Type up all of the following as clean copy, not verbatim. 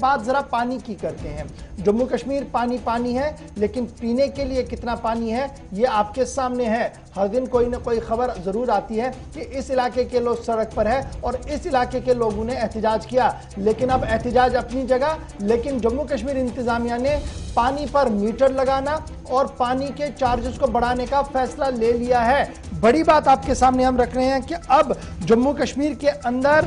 बात जरा पानी की करते हैं। जम्मू कश्मीर पानी पानी है, लेकिन पीने के लिए कितना पानी है ये आपके सामने है। हर दिन कोई ना कोई खबर जरूर आती है कि इस इलाके के लोग सड़क पर है और इस इलाके के लोगों ने एहतजाज किया, लेकिन अब एहतजाज अपनी जगह, लेकिन जम्मू कश्मीर इंतजामिया ने पानी पर मीटर लगाना और पानी के चार्जेस को बढ़ाने का फैसला ले लिया है। बड़ी बात आपके सामने हम रख रहे हैं कि अब जम्मू कश्मीर के अंदर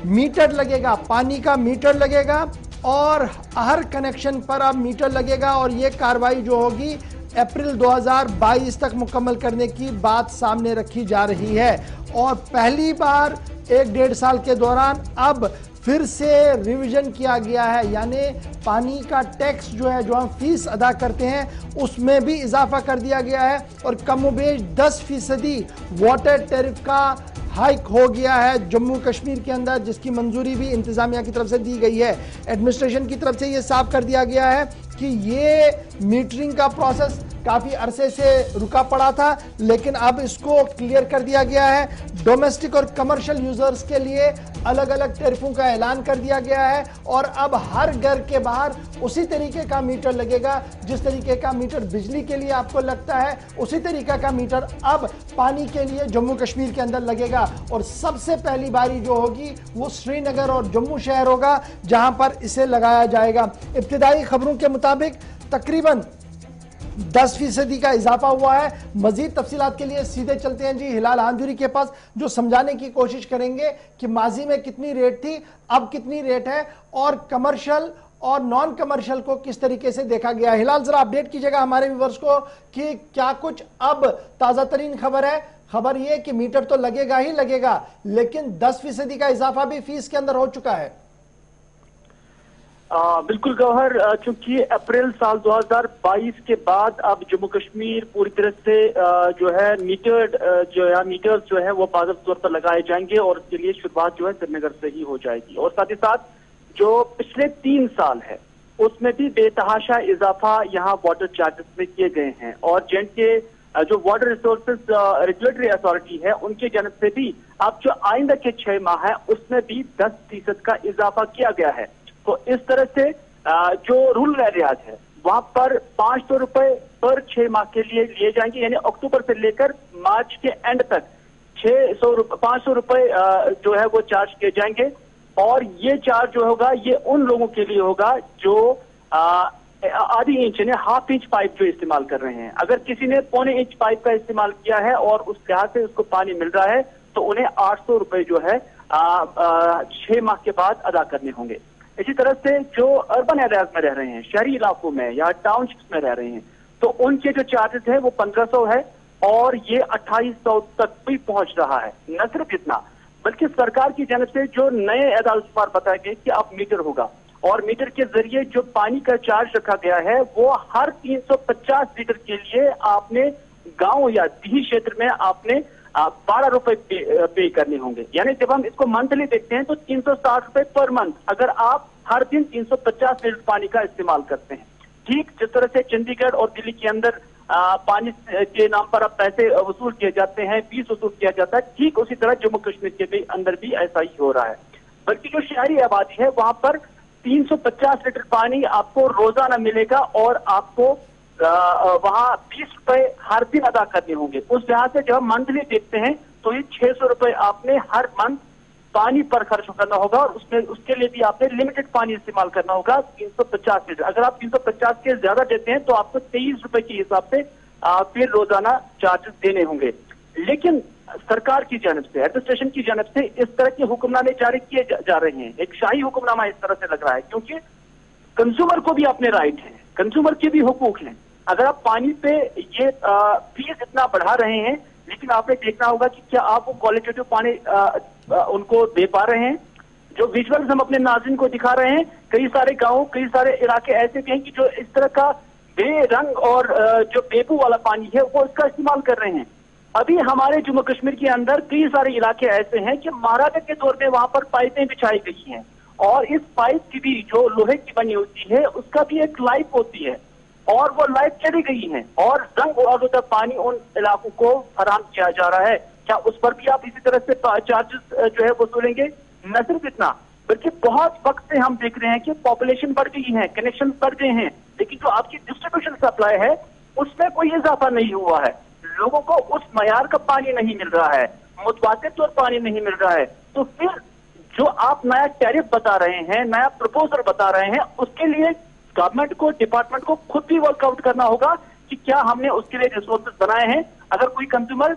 मीटर लगेगा, पानी का मीटर लगेगा और हर कनेक्शन पर अब मीटर लगेगा और ये कार्रवाई जो होगी अप्रैल 2022 तक मुकम्मल करने की बात सामने रखी जा रही है। और पहली बार 1-1.5 साल के दौरान अब फिर से रिवीजन किया गया है, यानी पानी का टैक्स जो है, जो हम फीस अदा करते हैं, उसमें भी इजाफा कर दिया गया है और कमोबेश 10% वाटर टैरिफ का हाइक हो गया है जम्मू कश्मीर के अंदर, जिसकी मंजूरी भी इंतजामिया की तरफ से दी गई है। एडमिनिस्ट्रेशन की तरफ से ये साफ कर दिया गया है कि ये मीटरिंग का प्रोसेस काफ़ी अरसे से रुका पड़ा था, लेकिन अब इसको क्लियर कर दिया गया है। डोमेस्टिक और कमर्शियल यूजर्स के लिए अलग अलग टैरिफों का ऐलान कर दिया गया है और अब हर घर के बाहर उसी तरीके का मीटर लगेगा जिस तरीके का मीटर बिजली के लिए आपको लगता है, उसी तरीके का मीटर अब पानी के लिए जम्मू कश्मीर के अंदर लगेगा। और सबसे पहली बारी जो होगी वो श्रीनगर और जम्मू शहर होगा जहां पर इसे लगाया जाएगा। इब्तिदाई खबरों के मुताबिक तकरीबन 10% का इजाफा हुआ है। मजीद तफसीलात के लिए सीधे चलते हैं जी हिलाल हांजूरी के पास, जो समझाने की कोशिश करेंगे कि माजी में कितनी रेट थी, अब कितनी रेट है और कमर्शियल और नॉन कमर्शियल को किस तरीके से देखा गया। हिलाल, जरा अपडेट कीजिएगा हमारे व्यूअर्स को कि क्या कुछ अब ताज़ा तरीन खबर है। खबर यह कि मीटर तो लगेगा ही लगेगा, लेकिन 10% का इजाफा भी फीस के अंदर हो चुका है। बिल्कुल गौहर, चूंकि अप्रैल साल 2022 के बाद अब जम्मू कश्मीर पूरी तरह से जो है मीटर्स जो है वो बाज़ाब्ता तौर पर लगाए जाएंगे और इसके लिए शुरुआत जो है श्रीनगर से ही हो जाएगी। और साथ ही साथ जो पिछले 3 साल है उसमें भी बेतहाशा इजाफा यहाँ वाटर चार्जेस में किए गए हैं और जेंट के जो वाटर रिसोर्सेज रेगुलेटरी अथॉरिटी है उनके जानब से भी अब जो आइंदा के 6 माह है उसमें भी 10% का इजाफा किया गया है। तो इस तरह से जो रूरल एरियाज है वहां पर 500 रुपए पर 6 माह के लिए लिए जाएंगे, यानी अक्टूबर से लेकर मार्च के एंड तक 500 रुपए जो है वो चार्ज किए जाएंगे। और ये चार्ज जो होगा ये उन लोगों के लिए होगा जो आधी इंच यानी ½ इंच पाइप जो इस्तेमाल कर रहे हैं। अगर किसी ने 1.25 इंच पाइप का इस्तेमाल किया है और उस लिहाज से उसको पानी मिल रहा है तो उन्हें 800 रुपए जो है 6 माह के बाद अदा करने होंगे। इसी तरह से जो अर्बन एरियाज में रह रहे हैं, शहरी इलाकों में या टाउनशिप्स में रह रहे हैं, तो उनके जो चार्जेस है वो 1500 है और ये 2800 तक भी पहुंच रहा है। न सिर्फ इतना बल्कि सरकार की जानब से जो नए एदाद बताए गए कि अब मीटर होगा और मीटर के जरिए जो पानी का चार्ज रखा गया है वो हर 350 लीटर के लिए आपने गांव या देही क्षेत्र में आपने 12 रुपए पे करने होंगे। यानी जब हम इसको मंथली देखते हैं तो 360 रुपए पर मंथ, अगर आप हर दिन 350 लीटर पानी का इस्तेमाल करते हैं। ठीक जिस तरह से चंडीगढ़ और दिल्ली के अंदर पानी के नाम पर अब पैसे वसूल किए जाते हैं, फीस वसूल किया जाता है, ठीक उसी तरह जम्मू कश्मीर के भी अंदर भी ऐसा ही हो रहा है। बल्कि जो शहरी आबादी है वहां पर 350 लीटर पानी आपको रोजाना मिलेगा और आपको वहां 20 रुपए हर दिन अदा करने होंगे। उस लिहाज से जब हम मंथली देखते हैं तो ये 600 रुपए आपने हर मंथ पानी पर खर्च करना होगा और उसके लिए भी आपने लिमिटेड पानी इस्तेमाल करना होगा 350 लीटर। अगर आप 350 के ज्यादा देते हैं तो आपको 23 रुपए के हिसाब से फिर रोजाना चार्जेस देने होंगे। लेकिन सरकार की जानब से, एडमिनिस्ट्रेशन की जानब से इस तरह के हुक्मनामे जारी किए जा रहे हैं। एक शाही हुक्मनामा इस तरह से लग रहा है क्योंकि कंज्यूमर को भी अपने राइट हैं, कंज्यूमर के भी हुकूक हैं। अगर आप पानी पे ये फीस इतना बढ़ा रहे हैं, लेकिन आपने देखना होगा कि क्या आप वो क्वालिटेटिव पानी उनको दे पा रहे हैं। जो विजुअल्स हम अपने नाज़रीन को दिखा रहे हैं, कई सारे गांव, कई सारे इलाके ऐसे भी हैं कि जो इस तरह का बेरंग और जो बेबू वाला पानी है वो इसका इस्तेमाल कर रहे हैं। अभी हमारे जम्मू कश्मीर के अंदर कई सारे इलाके ऐसे हैं कि महाराजा के दौर में वहां पर पाइपें बिछाई गई हैं और इस पाइप की भी जो लोहे की बनी होती है उसका भी एक लाइफ होती है और वो लाइफ चली गई है और रंग और उधर पानी उन इलाकों को फराहम किया जा रहा है। क्या उस पर भी आप इसी तरह से चार्जेस जो है वसूलेंगे? न सिर्फ इतना बल्कि बहुत वक्त से हम देख रहे हैं कि पॉपुलेशन बढ़ गई है, कनेक्शन बढ़ गए हैं, लेकिन जो आपकी डिस्ट्रीब्यूशन सप्लाई है उसमें कोई इजाफा नहीं हुआ है। लोगों को उस मयार का पानी नहीं मिल रहा है, मुतवातिर तौर पानी नहीं मिल रहा है। तो फिर जो आप नया टैरिफ बता रहे हैं, नया प्रपोजल बता रहे हैं, उसके लिए गवर्नमेंट को, डिपार्टमेंट को खुद भी वर्कआउट करना होगा कि क्या हमने उसके लिए रिसोर्सेज बनाए हैं। अगर कोई कंज्यूमर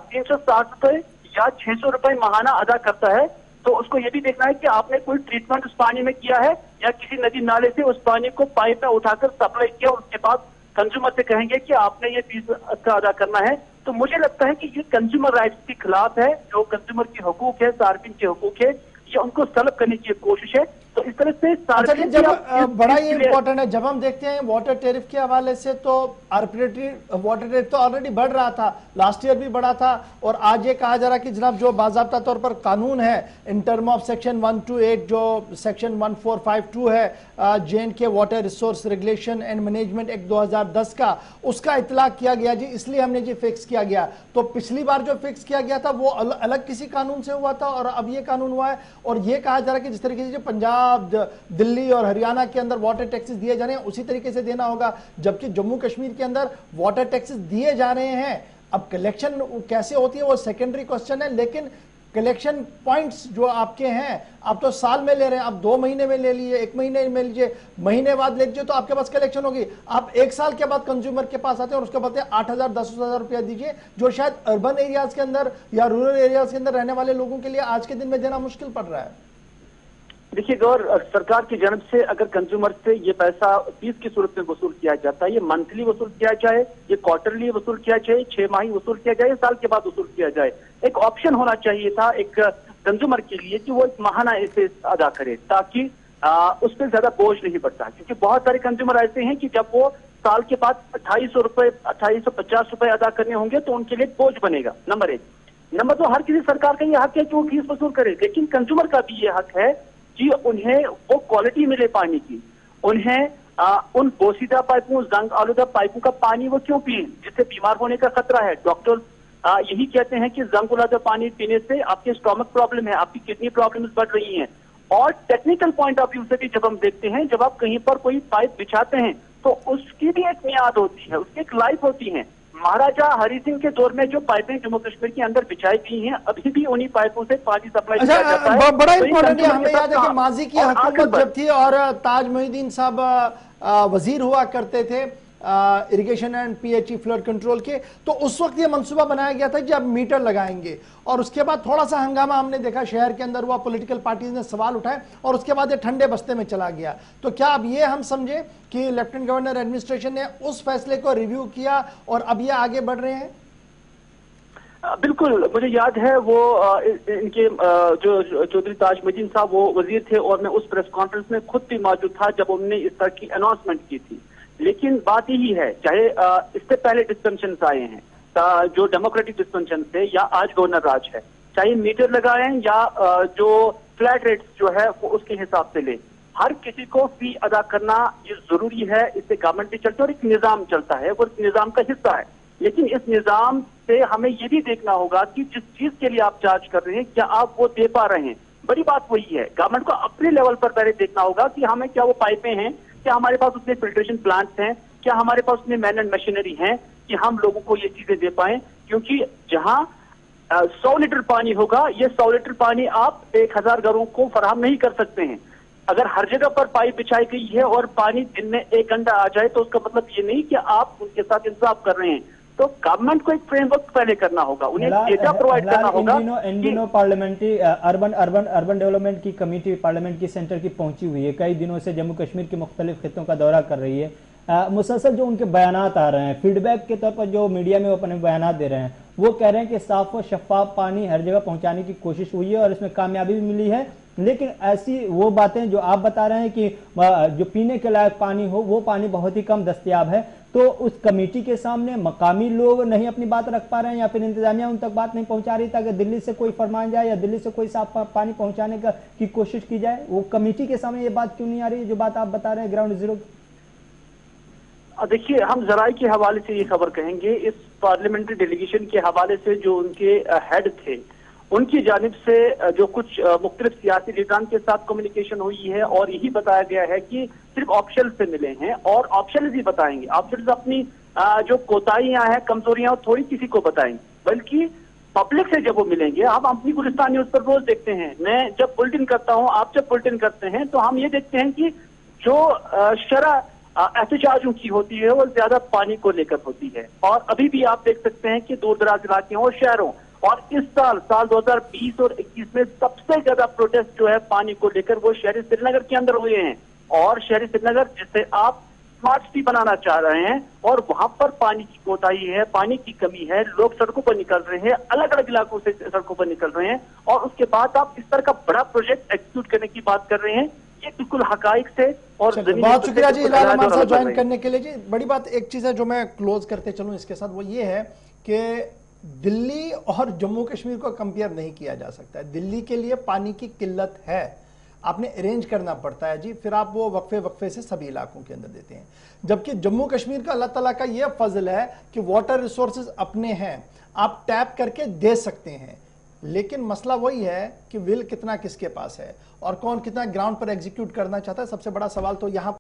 360 रुपए या 600 रुपए माहाना अदा करता है तो उसको ये भी देखना है कि आपने कोई ट्रीटमेंट उस पानी में किया है या किसी नदी नाले से उस पानी को पाइप में उठाकर सप्लाई किया, उसके बाद कंज्यूमर से कहेंगे कि आपने ये फीस का अदा करना है। तो मुझे लगता है कि ये कंज्यूमर राइट्स के खिलाफ है। जो कंज्यूमर की हुकूक है, सार्फिन के हुकूक है, ये उनको तलब करने की कोशिश है। तो इस तरह से जब बड़ा ही इंपॉर्टेंट है, जब हम देखते हैं वाटर टैरिफ के हवाले से तो आर्बिट्रेटरी वाटर टैरिफ तो ऑलरेडी बढ़ रहा था, लास्ट ईयर भी बढ़ा था, और आज ये कहा जा रहा है कि जनाब जो बाज़ाब्ता तौर पर कानून है इन टर्म ऑफ सेक्शन 128 जो सेक्शन 1452 है J&K water resource regulation and management act 2010 का, उसका इतलाक किया गया जी, इसलिए हमने जी फिक्स किया गया। तो पिछली बार जो फिक्स किया गया था वो अलग किसी कानून से हुआ था और अब ये कानून हुआ है। और ये कहा जा रहा है कि जिस तरीके से जो पंजाब, दिल्ली और हरियाणा के अंदर वाटर टैक्सेस दिए जा रहे हैं उसी तरीके से देना होगा, जबकि जम्मू कश्मीर के अंदर वाटर टैक्सेस दिए जा रहे हैं। अब कलेक्शन कैसे होती है वो सेकेंडरी क्वेश्चन है, लेकिन कलेक्शन पॉइंट्स जो आपके हैं आप तो साल में ले रहे हैं, आप 2 महीने में ले लीजिए, 1 महीने में लीजिए, महीने बाद ले लीजिए, तो आपके पास कलेक्शन होगी। आप 1 साल के बाद कंज्यूमर के पास आते हैं और उसके बाद 8,000 10,000 रुपया दीजिए, जो शायद अर्बन एरियाज के अंदर या रूरल एरियाज के अंदर रहने वाले लोगों के लिए आज के दिन में देना मुश्किल पड़ रहा है। देखिए गौर, सरकार की जन्म से अगर कंज्यूमर से ये पैसा फीस की सूरत में वसूल किया जाता है, ये मंथली वसूल किया जाए, ये क्वार्टरली वसूल किया जाए, 6 माही वसूल किया जाए, साल के बाद वसूल किया जाए, एक ऑप्शन होना चाहिए था एक कंज्यूमर के लिए कि वो एक माहाना इसे अदा करे, ताकि उस पर ज्यादा बोझ नहीं पड़ता। क्योंकि बहुत सारे कंज्यूमर ऐसे हैं कि जब वो साल के बाद 2800 रुपए 2850 रुपए अदा करने होंगे तो उनके लिए बोझ बनेगा। नंबर 1। नंबर 2, हर किसी सरकार का ये हक है कि वो फीस वसूल करे, लेकिन कंज्यूमर का भी ये हक है कि उन्हें वो क्वालिटी मिले पानी की। उन्हें उन बोसीदा पाइपों, जंग आलूदा पाइपों का पानी वो क्यों पिए जिससे बीमार होने का खतरा है। डॉक्टर यही कहते हैं कि जंग आलूदा पानी पीने से आपके स्टोमक प्रॉब्लम है, आपकी किडनी प्रॉब्लम्स बढ़ रही हैं। और टेक्निकल पॉइंट ऑफ व्यू से भी जब हम देखते हैं, जब आप कहीं पर कोई पाइप बिछाते हैं तो उसकी भी एक मियाद होती है, उसकी एक लाइफ होती है। महाराजा हरि सिंह के दौर में जो पाइपें जम्मू कश्मीर के अंदर बिछाई गई हैं, अभी भी उन्हीं पाइपों से पानी सप्लाई किया जाता है। बड़ा इंपॉर्टेंट है, हमें याद है कि माजी की हुकूमत जब थी और ताज मोहिउद्दीन साहब वजीर हुआ करते थे irrigation and PHE flood control के, तो उस वक्त ये मंसूबा बनाया गया था कि अब मीटर लगाएंगे, और उसके बाद थोड़ा सा हंगामा हमने देखा शहर के अंदर हुआ, पॉलिटिकल पार्टीज ने सवाल उठाए और उसके बाद ये ठंडे बस्ते में चला गया। तो क्या अब ये हम समझे कि लेफ्टिनेंट गवर्नर एडमिनिस्ट्रेशन ने उस फैसले को रिव्यू किया और अब ये आगे बढ़ रहे हैं? बिल्कुल, मुझे याद है वो इनके जो चौधरी ताज मोहिउद्दीन साहब वो वजीर थे और मैं उस प्रेस कॉन्फ्रेंस में खुद भी मौजूद था जब उन्होंने इस तरह की अनाउंसमेंट की थी। लेकिन बात यही है, चाहे इससे पहले डिस्पेंशन आए हैं जो डेमोक्रेटिक डिस्पेंशन थे या आज गवर्नर राज है, चाहे मीटर लगाए या जो फ्लैट रेट्स जो है वो उसके हिसाब से ले, हर किसी को फी अदा करना ये जरूरी है। इससे गवर्नमेंट भी चलती है और एक निजाम चलता है, वो निजाम का हिस्सा है। लेकिन इस निजाम से हमें ये भी देखना होगा कि जिस चीज के लिए आप चार्ज कर रहे हैं क्या आप वो दे पा रहे हैं। बड़ी बात वही है, गवर्नमेंट को अपने लेवल पर पहले देखना होगा कि हमें क्या वो पाइपें हैं, क्या हमारे पास उतने फिल्ट्रेशन प्लांट्स हैं, क्या हमारे पास उतने मैन एंड मशीनरी हैं कि हम लोगों को ये चीजें दे पाएं। क्योंकि जहां 100 लीटर पानी होगा, ये 100 लीटर पानी आप 1000 घरों को फराहम नहीं कर सकते हैं। अगर हर जगह पर पाइप बिछाई गई है और पानी दिन में 1 घंटा आ जाए तो उसका मतलब ये नहीं कि आप उनके साथ इंसाफ कर रहे हैं। तो गवर्नमेंट को एक फ्रेमवर्क पहले करना होगा, उन्हें डेटा प्रोवाइड करना होगा। इन दिनों पार्लियामेंट्री अर्बन डेवलपमेंट की कमेटी पार्लियामेंट की सेंटर की पहुंची हुई है, कई दिनों से जम्मू कश्मीर के मुख्तलिफ खित्तों का दौरा कर रही है। मुसलसल जो उनके बयानात आ रहे हैं, फीडबैक के तौर पर जो मीडिया में वो अपने बयानात दे रहे हैं, वो कह रहे हैं कि साफ और शफाफ पानी हर जगह पहुंचाने की कोशिश हुई है और इसमें कामयाबी भी मिली है। लेकिन ऐसी वो बातें जो आप बता रहे हैं कि जो पीने के लायक पानी हो वो पानी बहुत ही कम दस्तयाब है, तो उस कमेटी के सामने मकामी लोग नहीं अपनी बात रख पा रहे हैं या फिर इंतजामिया उन तक बात नहीं पहुंचा रही ताकि दिल्ली से कोई फरमान जाए या दिल्ली से कोई साफ पानी पहुंचाने की कोशिश की जाए। वो कमेटी के सामने ये बात क्यों नहीं आ रही है जो बात आप बता रहे हैं ग्राउंड जीरो? देखिए, हम जराये के हवाले से ये खबर कहेंगे, इस पार्लियामेंट्री डेलीगेशन के हवाले से जो उनके हेड थे उनकी जानिब से जो कुछ मुख्तलिफ सियासी लीडरान के साथ कम्युनिकेशन हुई है और यही बताया गया है कि सिर्फ ऑप्शन से मिले हैं और ऑप्शन ही बताएंगे। ऑप्शन अपनी जो कोताहियां हैं, कमजोरियां थोड़ी किसी को बताएंगे, बल्कि पब्लिक से जब वो मिलेंगे। हम अपनी गुलिस्तान न्यूज पर रोज देखते हैं, मैं जब बुलेटिन करता हूं, आप जब बुलेटिन करते हैं, तो हम ये देखते हैं कि जो शरह एहतजाजों की होती है वो ज्यादा पानी को लेकर होती है। और अभी भी आप देख सकते हैं कि दूर दराज इलाके और शहरों, और इस साल 2020 और 21 में सबसे ज्यादा प्रोटेस्ट जो है पानी को लेकर वो शहरी श्रीनगर के अंदर हुए हैं। और शहरी श्रीनगर जिसे आप स्मार्ट सिटी बनाना चाह रहे हैं और वहां पर पानी की कोताही है, पानी की कमी है, लोग सड़कों पर निकल रहे हैं, अलग अलग इलाकों से सड़कों पर निकल रहे हैं, और उसके बाद आप इस तरह का बड़ा प्रोजेक्ट एग्जीक्यूट करने की बात कर रहे हैं। ये बिल्कुल हकाइक से और बहुत शुक्रिया जी इलाल हमारे साथ ज्वाइन करने के लिए। जी बड़ी बात एक चीज है जो मैं क्लोज करते चलूं इसके साथ, वो ये है कि दिल्ली और जम्मू कश्मीर को कंपेयर नहीं किया जा सकता है। दिल्ली के लिए पानी की किल्लत है, आपने अरेंज करना पड़ता है जी, फिर आप वो वक्फे से सभी इलाकों के अंदर देते हैं। जबकि जम्मू कश्मीर का अल्लाह ताला का ये फजल है कि वाटर रिसोर्सेज अपने हैं, आप टैप करके दे सकते हैं। लेकिन मसला वही है कि विल कितना किसके पास है और कौन कितना ग्राउंड पर एग्जीक्यूट करना चाहता है। सबसे बड़ा सवाल तो यहां